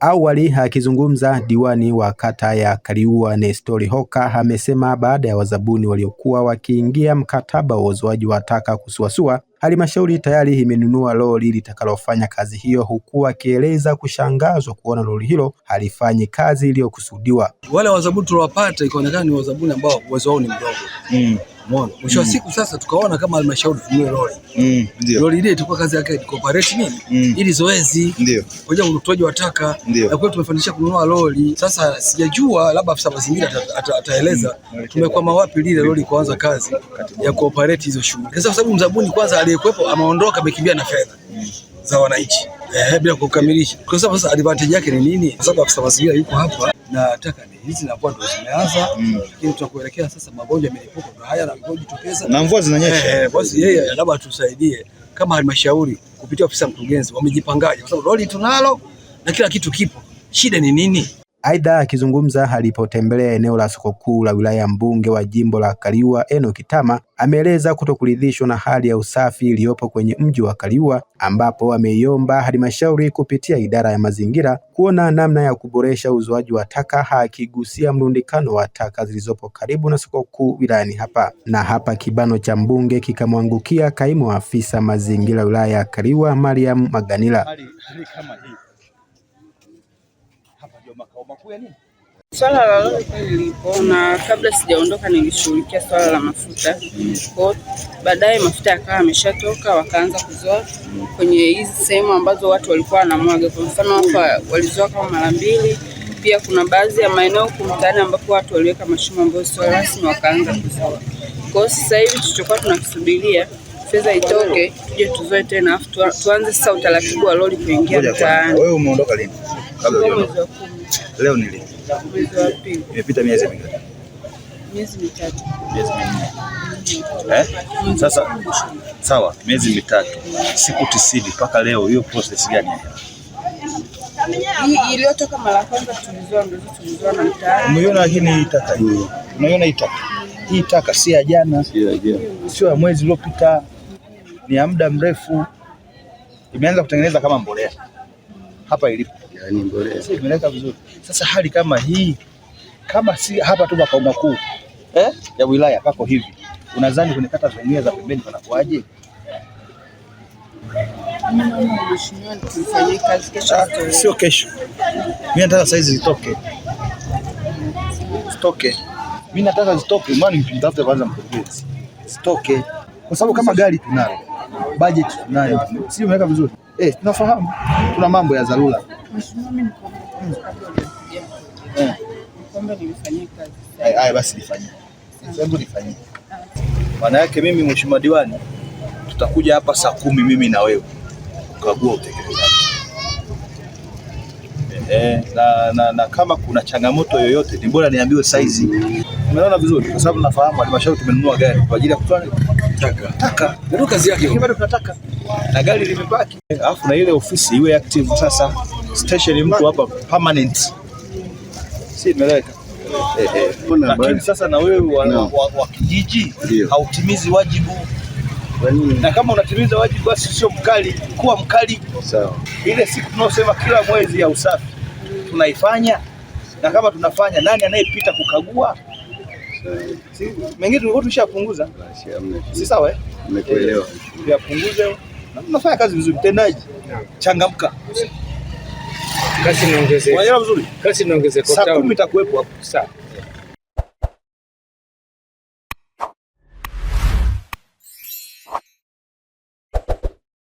Awali akizungumza diwani wa kata ya Kaliua Nestori Hoka amesema baada ya wazabuni waliokuwa wakiingia mkataba wa uzoaji wa taka kusuasua, halmashauri tayari imenunua lori litakalofanya kazi hiyo, huku akieleza kushangazwa kuona lori hilo halifanyi kazi iliyokusudiwa. Wale wazabuni tuliwapata ikaonekana ni wazabuni ambao uwezo wao ni mdogo. Umeona? Mwisho wa siku sasa tukaona kama halmashauri tununue lori. Ndio. Lori ile itakuwa kazi yake cooperate nini? Ili zoezi. Ndio. Kwa hiyo utoaji wa taka. Na kwa tumefanikisha kununua lori. Sasa sijajua labda afisa mazingira ataeleza tumekwama wapi lile lori kuanza kazi ya cooperate hizo shughuli. Sasa kwa sababu mzabuni kwanza aliyekuepo ameondoka, amekimbia na fedha za wananchi bila kukamilisha. Kwa sababu sasa advantage yake ni nini? Kwa sababu afisa mazingira yuko hapa na taka hizi na ndio zimeanza, lakini tutakuelekea sasa magonjwa yamelipuka ndio haya yanajitokeza na mvua zinanyesha. Basi yeye labda tusaidie kama halmashauri kupitia ofisi ya mkurugenzi wamejipangaje, kwa sababu lori tunalo na kila kitu kipo, shida ni nini? Aidha, akizungumza alipotembelea eneo la soko kuu la wilaya, mbunge wa jimbo la Kaliua Enock Tama ameeleza kutokuridhishwa na hali ya usafi iliyopo kwenye mji wa Kaliua, ambapo ameiomba halmashauri kupitia idara ya mazingira kuona namna ya kuboresha uzoaji wa taka, akigusia mrundikano wa taka zilizopo karibu na soko kuu wilayani hapa. Na hapa kibano cha mbunge kikamwangukia kaimu afisa mazingira wilaya ya Kaliua Mariam Maganila. Hali kama hii hapa ndio makao makuu ya nini? Swala la lori lilipo, na kabla sijaondoka nilishughulikia swala la mafuta. Kwa baadaye mafuta yakawa yameshatoka, wakaanza kuzoa kwenye hizi sehemu ambazo watu walikuwa wanamwaga. Kwa mfano hapa walizoa kama mara mbili. Pia kuna baadhi ya maeneo kumtani ambapo watu waliweka mashimo ambayo sio rasmi, wakaanza kuzoa. Kwa sasa hivi tutakuwa tunakisubiria fedha itoke tuje tuzoe tena, afu tuanze sasa utaratibu wa lori kuingia mtaani. Wewe umeondoka lini? Leo ni lini? Mwezi wa pili. Imepita miezi mingapi? Miezi mitatu. Miezi minne. Sasa sawa, miezi mitatu, siku 90 mpaka leo, hiyo process gani? Hii iliyotoka mara kwanza tulizoa na mtaani. Umeiona lakini taka hii. Unaiona hii taka? Hii taka si ya jana, sio ya mwezi uliopita. Ni ya muda mrefu. Imeanza kutengeneza kama mbolea. Hapa ilipo. Yaani mbolea. Sasa imeleka vizuri. Sasa hali kama hii, kama si hapa tu makao makuu ya wilaya pako hivi, unadhani kwenye kata zingine za pembeni panakuaje? Mheshimiwa, tufanye kazi kesho. Sio kesho. Mimi nataka saizi zitoke. Mimi nataka zitoke, maana nitafute kwanza mkurugenzi. Zitoke. Kwa sababu kama gari tunalo, budget tunayo. Sio umeweka vizuri. Tunafahamu. Tuna mambo ya dharura. Mheshimiwa, mimi nikombe nilifanyie kazi. Haya basi nifanyie. Hebu nifanyie. Maana yake mimi Mheshimiwa Diwani tutakuja hapa saa 10 mimi na wewe kukagua utekelezaji. Na kama kuna changamoto yoyote ni bora niambiwe saizi. Umeona vizuri kwa sababu nafahamu halmashauri tumenunua gari kwa ajili ya kutoa taka. Ndio kazi yake. Bado tunataka. Na gari limebaki. Alafu na ile ofisi iwe active sasa. Station mtu hapa permanent. Si imeleka. Lakini sasa na wewe wa kijiji hautimizi wajibu. Na kama unatimiza wajibu basi sio mkali, kuwa mkali. Sawa. Ile siku tunaosema kila mwezi ya usafi tunaifanya, na kama tunafanya nani anayepita kukagua? Si mengine tulikuwa tushapunguza. Si sawa Nimekuelewa. Tuyapunguze. Tunafanya kazi vizuri, mtendaji. Changamka. Kasi inaongezeka. Unaelewa vizuri? Kasi inaongezeka. Saa 10 itakuwepo hapo. Sawa.